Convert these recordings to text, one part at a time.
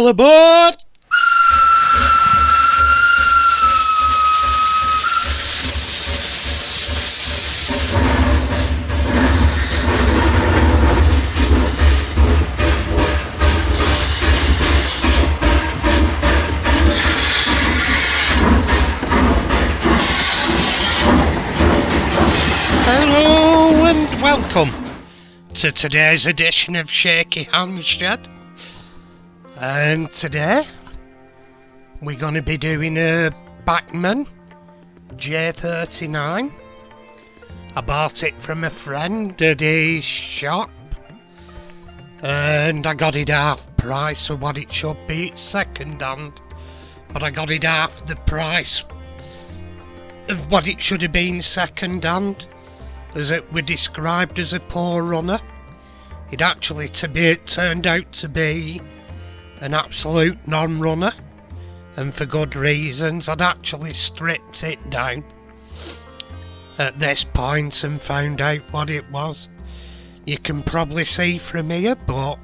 All aboard! Hello and welcome to today's edition of Shaky Hands Shed. And today we're going to be doing a Bachmann j39. I bought it from a friend at his shop and I got it half price for what it should be. It's second hand, but I got it half the price of what it should have been second hand, as it were described as a poor runner. It actually turned out to be an absolute non-runner, and for good reasons. I'd actually stripped it down at this point and found out what it was. You can probably see from here, but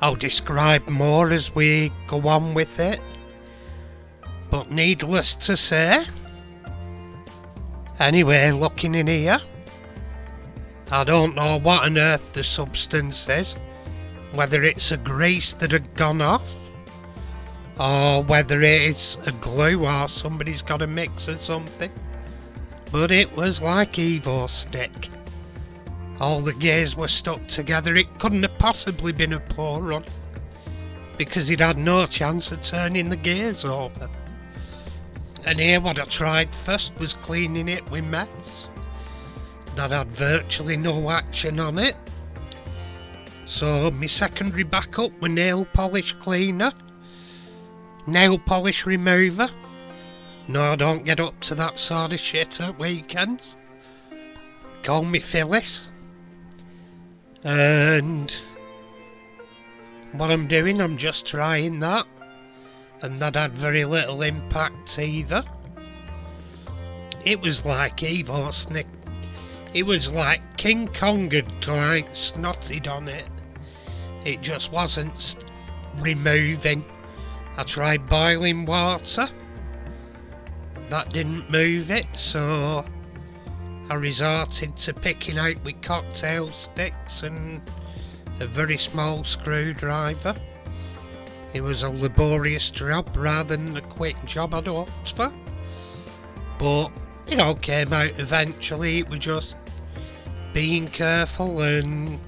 I'll describe more as we go on with it. But needless to say, anyway, looking in here, I don't know what on earth the substance is, whether it's a grease that had gone off, or whether it's a glue or somebody's got a mix or something, but it was like Evo stick. All the gears were stuck together. It couldn't have possibly been a poor run, because it had no chance of turning the gears over. And here what I tried first was cleaning it with mess that had virtually no action on it. So my secondary backup with nail polish cleaner, nail polish remover. No, I don't get up to that sort of shit at weekends. Call me Phyllis. And what I'm doing, I'm just trying that. And that had very little impact either. It was like Evo Snick. It was like King Kong had like snotted on it. It just wasn't removing. I tried boiling water. That didn't move it, so I resorted to picking out with cocktail sticks and a very small screwdriver. It was a laborious job rather than a quick job I'd hoped for. But it all came out eventually. It was just being careful and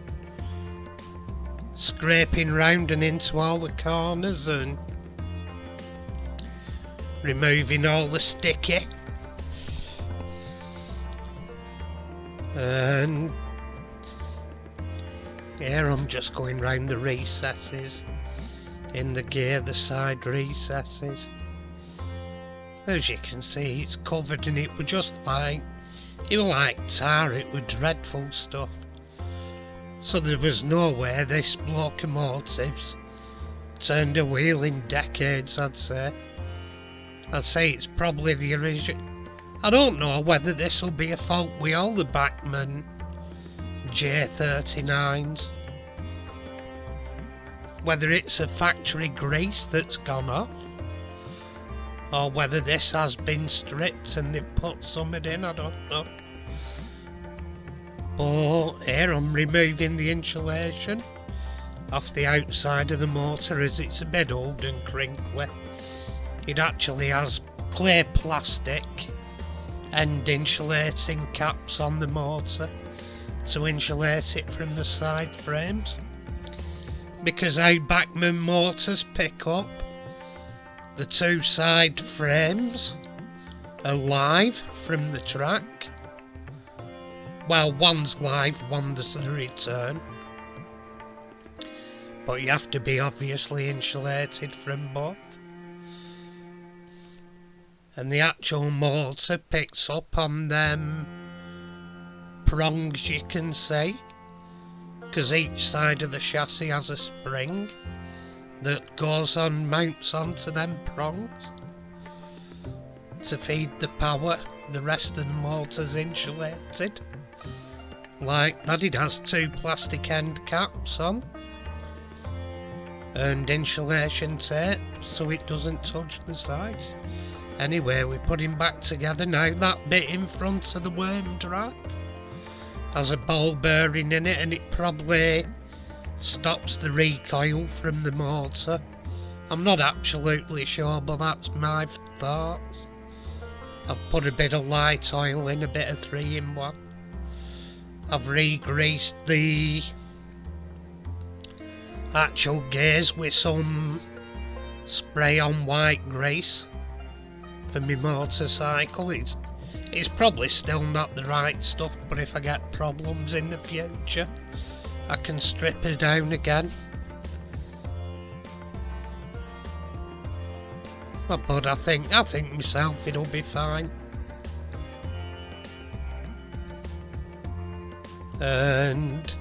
scraping round and into all the corners and removing all the sticky. And here I'm just going round the recesses in the gear, the side recesses. As you can see, it's covered, and it was just like, it was like tar. It was dreadful stuff. So there was no way this locomotive's turned a wheel in decades, I'd say. I'd say it's probably the original. I don't know whether this will be a fault with all the Bachmann j39s. Whether it's a factory grease that's gone off, or whether this has been stripped and they've put something in, I don't know. But here I'm removing the insulation off the outside of the motor, as it's a bit old and crinkly. It actually has clear plastic and insulating caps on the motor to insulate it from the side frames, because how Bachmann motors pick up, the two side frames are live from the track. Well, one's live, one's a return, but you have to be obviously insulated from both. And the actual motor picks up on them prongs, you can say, because each side of the chassis has a spring that goes on, mounts onto them prongs to feed the power. The rest of the motor's insulated like that. It has two plastic end caps on, and insulation tape so it doesn't touch the sides. Anyway, we're putting back together now. That bit in front of the worm drive has a ball bearing in it, and it probably stops the recoil from the motor. I'm not absolutely sure, but that's my thoughts. I've put a bit of light oil in, a bit of 3-in-1. I've re-greased the actual gears with some spray on white grease for my motorcycle. It's probably still not the right stuff, but if I get problems in the future I can strip it down again. But I think myself it'll be fine. And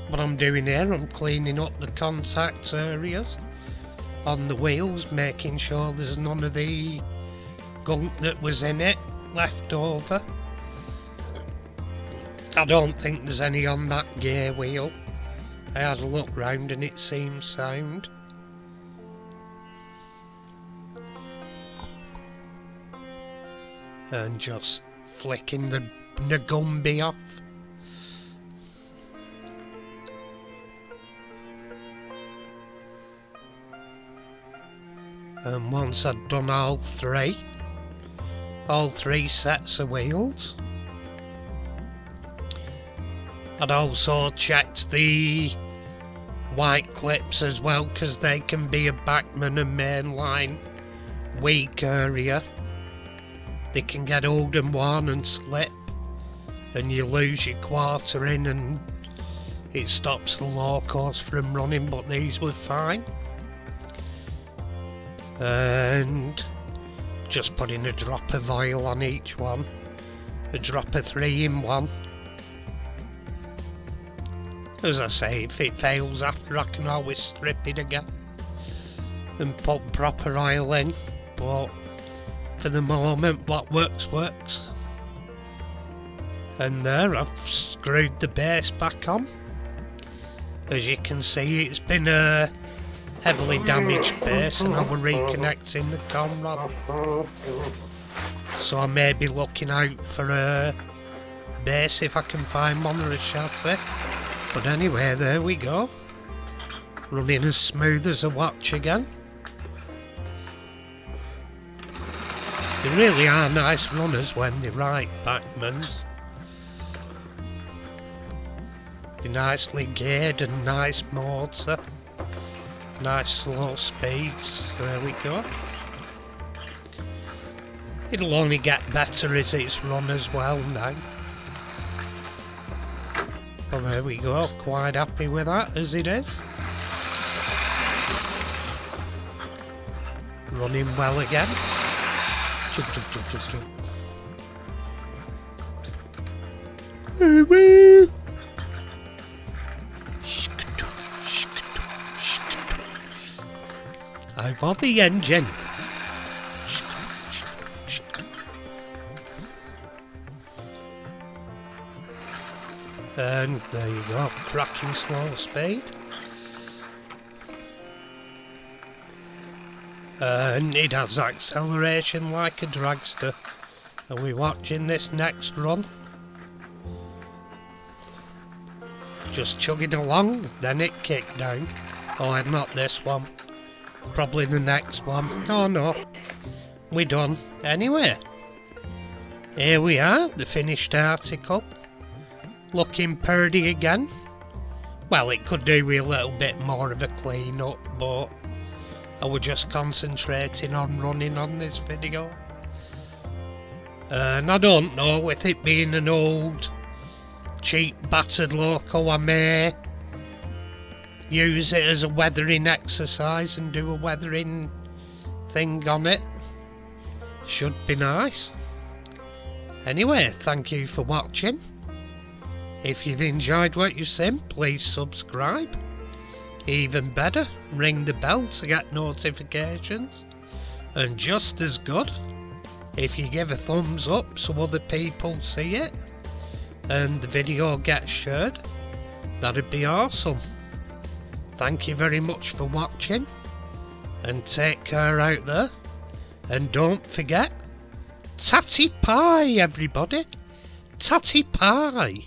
what I'm doing here, I'm cleaning up the contact areas on the wheels, making sure there's none of the gunk that was in it left over. I don't think there's any on that gear wheel. I had a look round and it seems sound. And just flicking the Gumby off. And once I'd done all three sets of wheels, I'd also checked the white clips as well, because they can be a Bachmann and mainline weak area. They can get old and worn and slip, and you lose your quartering and it stops the locos from running, but these were fine. And just putting a drop of oil on each one, a drop of 3-in-1. As I say, if it fails after, I can always strip it again and put proper oil in, but for the moment what works works. And there, I've screwed the base back on. As you can see, it's been a heavily damaged base, and I were reconnecting the con rod, so I may be looking out for a base if I can find one, or a chassis. But anyway, there we go, running as smooth as a watch again. They really are nice runners when they're right, Bachmanns. They're nicely geared and nice motor, nice slow speeds. There we go. It'll only get better as it's run as well now. Well, there we go, quite happy with that as it is. Running well again. Chug, chug, chug, chug, chug. Woo-woo! I've got the engine. And there you go, cracking slow speed. And it has acceleration like a dragster. Are we watching this next run? Just chugging along, then it kicked down. Oh, not this one. Probably the next one. Oh no, we're done. Anyway, here we are, the finished article. Looking purdy again. Well, it could do with a little bit more of a clean up, but I was just concentrating on running on this video. And I don't know, with it being an old, cheap, battered loco, I may use it as a weathering exercise and do a weathering thing on it. Should be nice. Anyway, thank you for watching. If you've enjoyed what you've seen, please subscribe. Even better, ring the bell to get notifications. And just as good, if you give a thumbs up so other people see it and the video gets shared, that'd be awesome. Thank you very much for watching, and take care out there, and don't forget, tatty pie everybody, tatty pie.